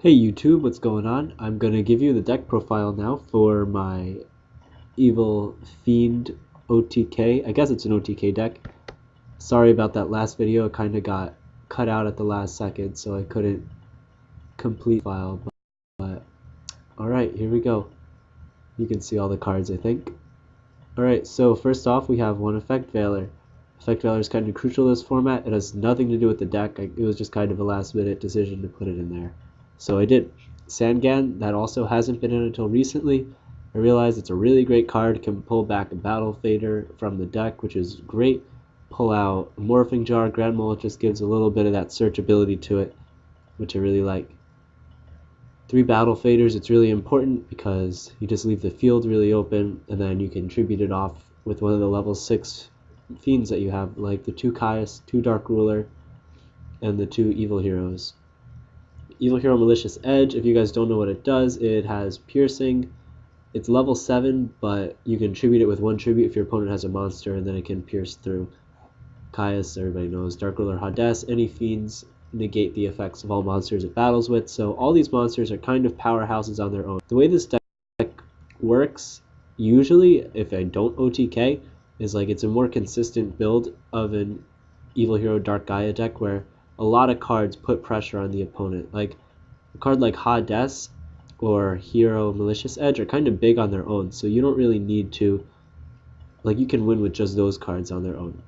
Hey YouTube, what's going on? I'm going to give you the deck profile now for my Evil Fiend OTK. I guess it's an OTK deck. Sorry about that last video, it kind of got cut out at the last second, so I couldn't complete the file. But alright, here we go. You can see all the cards, I think. Alright, so first off, we have one Effect Veiler. Effect Veiler is kind of crucial in this format. It has nothing to do with the deck. It was just kind of a last minute decision to put it in there. So I did. Sangan, that also hasn't been in until recently. I realized it's a really great card, can pull back a Battle Fader from the deck, which is great. Pull out a Morphing Jar, Grand Mole, it just gives a little bit of that search ability to it, which I really like. 3 Battle Faders, it's really important because you just leave the field really open, and then you can tribute it off with one of the level 6 fiends that you have, like the 2 Caius, 2 Dark Ruler, and the 2 Evil Heroes. Evil Hero Malicious Edge, if you guys don't know what it does, it has Piercing. It's level 7, but you can tribute it with 1 tribute if your opponent has a monster, and then it can pierce through. Caius, everybody knows. Dark Ruler Hades, any fiends negate the effects of all monsters it battles with, so all these monsters are kind of powerhouses on their own. The way this deck works, usually, if I don't OTK, is like it's a more consistent build of an Evil Hero Dark Gaia deck where a lot of cards put pressure on the opponent. Like a card like Hades or Hero Malicious Edge are kind of big on their own, so you don't really need to, like, you can win with just those cards on their own.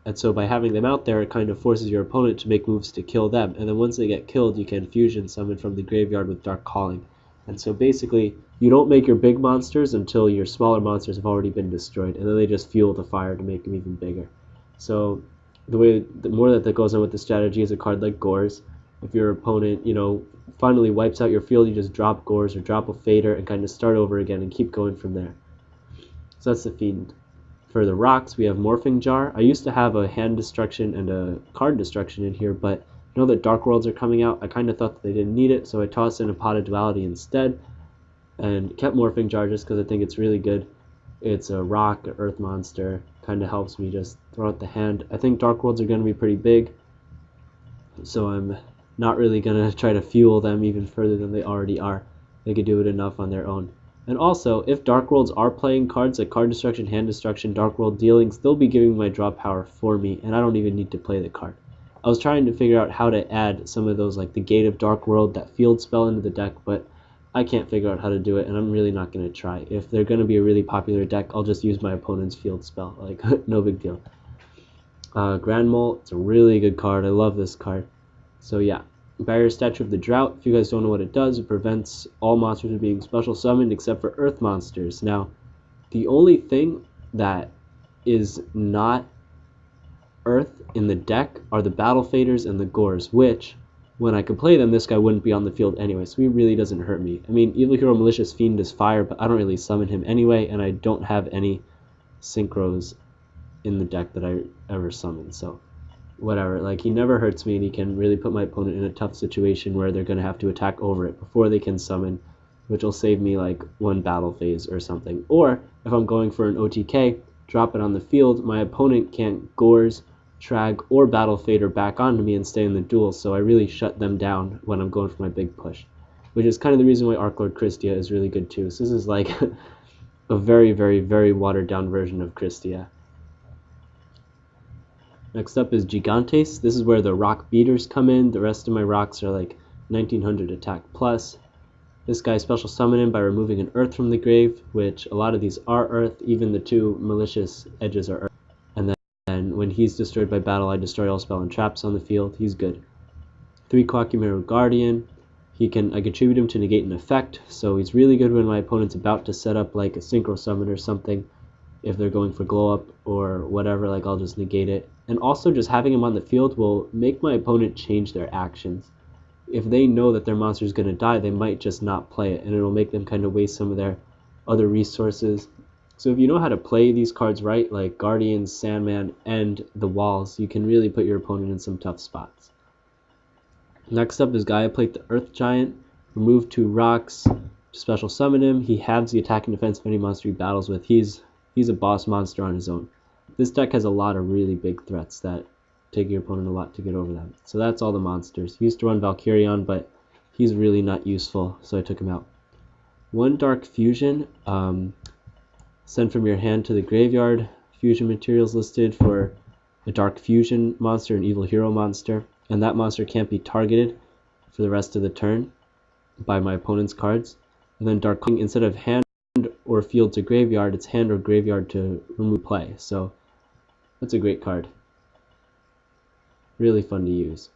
And so by having them out there, it kind of forces your opponent to make moves to kill them, and then once they get killed, you can fusion summon from the graveyard with Dark Calling. And so basically, you don't make your big monsters until your smaller monsters have already been destroyed, and then they just fuel the fire to make them even bigger. So the more that goes on with the strategy is a card like Gores. If your opponent, finally wipes out your field, you just drop Gores or drop a Fader and kind of start over again and keep going from there. So that's the Fiend. For the rocks, we have Morphing Jar. I used to have a hand destruction and a card destruction in here, but now that Dark Worlds are coming out, I kind of thought that they didn't need it, so I tossed in a Pot of Duality instead and kept Morphing Jar just because I think it's really good. It's a rock, an earth monster, kind of helps me just throw out the hand. I think Dark Worlds are going to be pretty big, so I'm not really going to try to fuel them even further than they already are. They could do it enough on their own. And also, if Dark Worlds are playing cards like Card Destruction, Hand Destruction, Dark World Dealings, they'll be giving my draw power for me, and I don't even need to play the card. I was trying to figure out how to add some of those, like the Gate of Dark World, that field spell into the deck, but I can't figure out how to do it, and I'm really not going to try. If they're going to be a really popular deck, I'll just use my opponent's field spell. Like, no big deal. Grand Mole, it's a really good card. I love this card. So yeah. Barrier Statue of the Drought, if you guys don't know what it does, it prevents all monsters from being special summoned except for earth monsters. Now, the only thing that is not earth in the deck are the Battle Faders and the Gores, which, when I could play them, this guy wouldn't be on the field anyway, so he really doesn't hurt me. I mean, Evil Hero Malicious Fiend is fire, but I don't really summon him anyway, and I don't have any synchros in the deck that I ever summon, so whatever. Like, he never hurts me, and he can really put my opponent in a tough situation where they're going to have to attack over it before they can summon, which will save me like 1 battle phase or something. Or if I'm going for an OTK, drop it on the field, my opponent can't Gores, Trag, or Battle Fader back onto me and stay in the duel, so I really shut them down when I'm going for my big push, which is kind of the reason why Archlord Christia is really good too. So this is like a very, very, very watered down version of Christia. Next up is Gigantes. This is where the rock beaters come in. The rest of my rocks are like 1900 attack plus. This guy special summon him by removing an earth from the grave, which a lot of these are earth. Even the 2 malicious edges are earth. And then when he's destroyed by battle, I destroy all spell and traps on the field. He's good. 3 koa'ki Mirror Guardian. I can tribute him to negate an effect, so he's really good when my opponent's about to set up like a synchro summon or something. If they're going for glow up or whatever, like, I'll just negate it. And also, just having him on the field will make my opponent change their actions. If they know that their monster is going to die, they might just not play it, and it'll make them kind of waste some of their other resources. So if you know how to play these cards right, like Guardians, Sandman, and the Walls, you can really put your opponent in some tough spots. Next up is Gaia Plate the Earth Giant. Remove 2 rocks, special summon him. He halves the attack and defense of any monster he battles with. He's a boss monster on his own. This deck has a lot of really big threats that take your opponent a lot to get over them. So that's all the monsters. Used to run Valkyrion, but he's really not useful, so I took him out. One Dark Fusion, send from your hand to the graveyard. Fusion materials listed for a Dark Fusion monster, an Evil Hero monster, and that monster can't be targeted for the rest of the turn by my opponent's cards. And then Dark King, instead of hand or field to graveyard, it's hand or graveyard to remove play. So that's a great card. Really fun to use.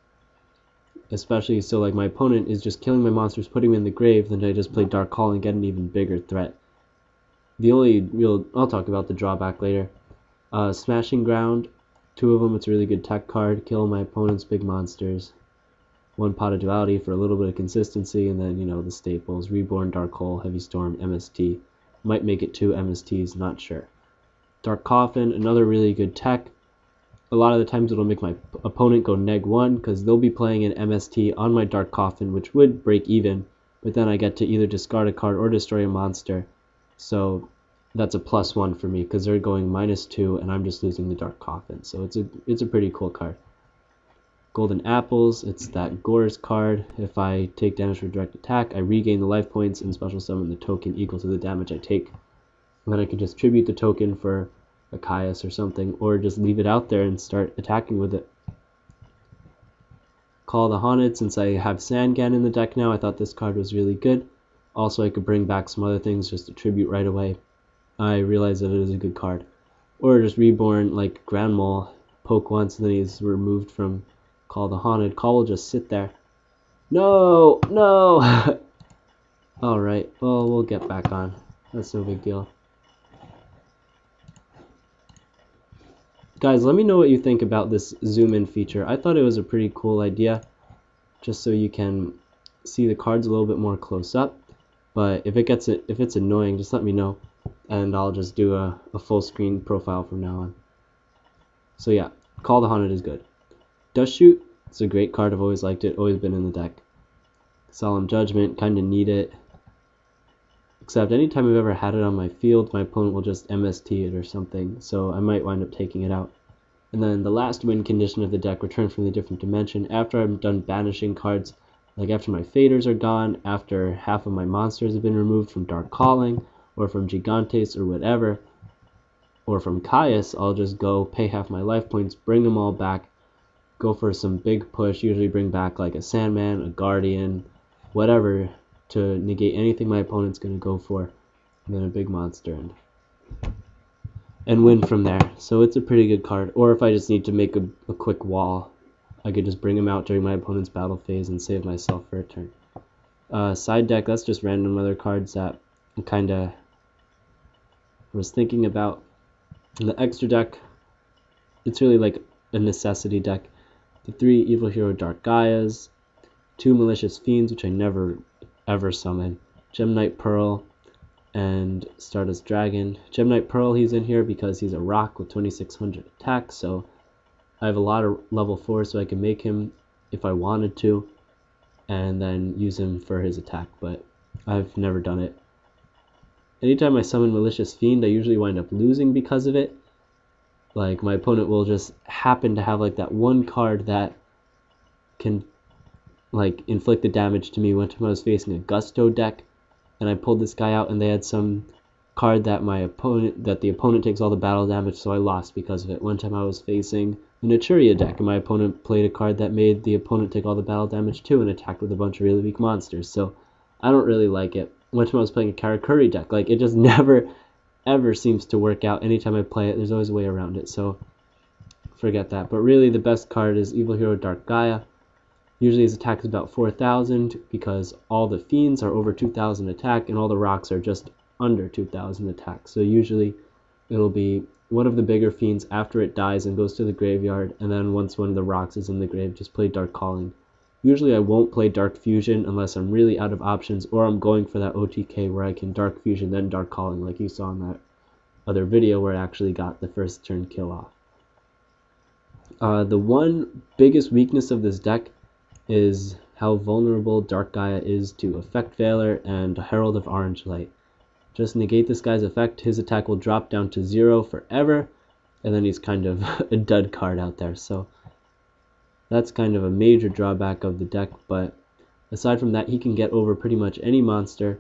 Especially so like my opponent is just killing my monsters, putting them in the grave, then I just play Dark Call and get an even bigger threat. The only real, I'll talk about the drawback later. Smashing Ground, 2 of them, it's a really good tech card. Kill my opponent's big monsters. 1 Pot of Duality for a little bit of consistency, and then, you know, the staples. Reborn, Dark Hole, Heavy Storm, MST. Might make it 2 MSTs, not sure. Dark Coffin, another really good tech. A lot of the times it'll make my opponent go -1 because they'll be playing an MST on my Dark Coffin, which would break even, but then I get to either discard a card or destroy a monster. So that's a +1 for me because they're going -2 and I'm just losing the Dark Coffin. So it's a pretty cool card. Golden Apples, it's that Gore's card. If I take damage for direct attack, I regain the life points and special summon the token equal to the damage I take. And then I can just tribute the token for a Caius or something, or just leave it out there and start attacking with it. Call the Haunted, since I have Sangan in the deck now, I thought this card was really good. Also, I could bring back some other things just to tribute right away. I realized that it is a good card. Or just Reborn, like Grand Mole, poke once and then he's removed from Call the Haunted. Call will just sit there. No! No! Alright, well, we'll get back on. That's no big deal. Guys, let me know what you think about this zoom in feature. I thought it was a pretty cool idea, just so you can see the cards a little bit more close up. But if it's annoying, just let me know, and I'll just do a full screen profile from now on. So yeah, Call the Haunted is good. Dust Shoot, it's a great card. I've always liked it, always been in the deck. Solemn Judgment, kind of need it. Except anytime I've ever had it on my field, my opponent will just MST it or something, so I might wind up taking it out. And then the last win condition of the deck, Return from the Different Dimension. After I'm done banishing cards, like after my faders are gone, after half of my monsters have been removed from Dark Calling, or from Gigantes or whatever, or from Caius, I'll just go pay half my life points, bring them all back, go for some big push, usually bring back like a Sandman, a Guardian, whatever, to negate anything my opponent's going to go for, and then a big monster, and win from there. So it's a pretty good card. Or if I just need to make a quick wall, I could just bring him out during my opponent's battle phase and save myself for a turn. Side deck, that's just random other cards that I kind of was thinking about. In the extra deck, it's really like a necessity deck. The 3 Evil Hero Dark Gaias, 2 Malicious Fiends, which I never ever summon, Gem Knight Pearl, and Stardust Dragon. Gem Knight Pearl, he's in here because he's a rock with 2600 attack, so I have a lot of level 4, so I can make him if I wanted to, and then use him for his attack, but I've never done it. Anytime I summon Malicious Fiend, I usually wind up losing because of it. Like, my opponent will just happen to have like that one card that can like inflict the damage to me. One time I was facing a Gusto deck and I pulled this guy out and they had some card that the opponent takes all the battle damage, so I lost because of it. One time I was facing a Naturia deck and my opponent played a card that made the opponent take all the battle damage too and attacked with a bunch of really weak monsters, so I don't really like it. One time I was playing a Karakuri deck, like it just never ever seems to work out. Anytime I play it, there's always a way around it, so forget that. But really the best card is Evil Hero Dark Gaia. Usually his attack is about 4,000 because all the fiends are over 2,000 attack and all the rocks are just under 2,000 attack. So usually it'll be one of the bigger fiends after it dies and goes to the graveyard, and then once one of the rocks is in the grave, just play Dark Calling. Usually I won't play Dark Fusion unless I'm really out of options, or I'm going for that OTK where I can Dark Fusion then Dark Calling, like you saw in that other video where I actually got the first turn kill off. The one biggest weakness of this deck is how vulnerable Dark Gaia is to Effect Veiler and Herald of Orange Light. Just negate this guy's effect, his attack will drop down to 0 forever, and then he's kind of a dud card out there. So that's kind of a major drawback of the deck, but Aside from that, he can get over pretty much any monster.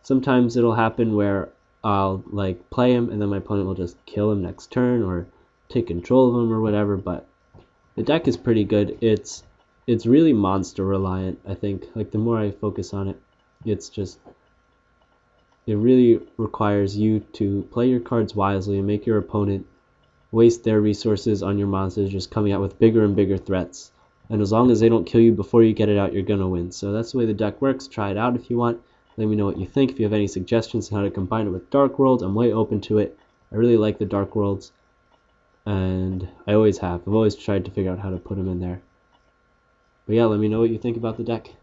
Sometimes it'll happen where I'll like play him and then my opponent will just kill him next turn or take control of him or whatever, but the deck is pretty good. It's really monster reliant, I think. Like the more I focus on it, it really requires you to play your cards wisely and make your opponent waste their resources on your monsters just coming out with bigger and bigger threats. And as long as they don't kill you before you get it out, you're gonna win. So that's the way the deck works. Try it out if you want. Let me know what you think. If you have any suggestions on how to combine it with Dark Worlds, I'm way open to it. I really like the Dark Worlds, and I always have. I've always tried to figure out how to put them in there. But yeah, let me know what you think about the deck.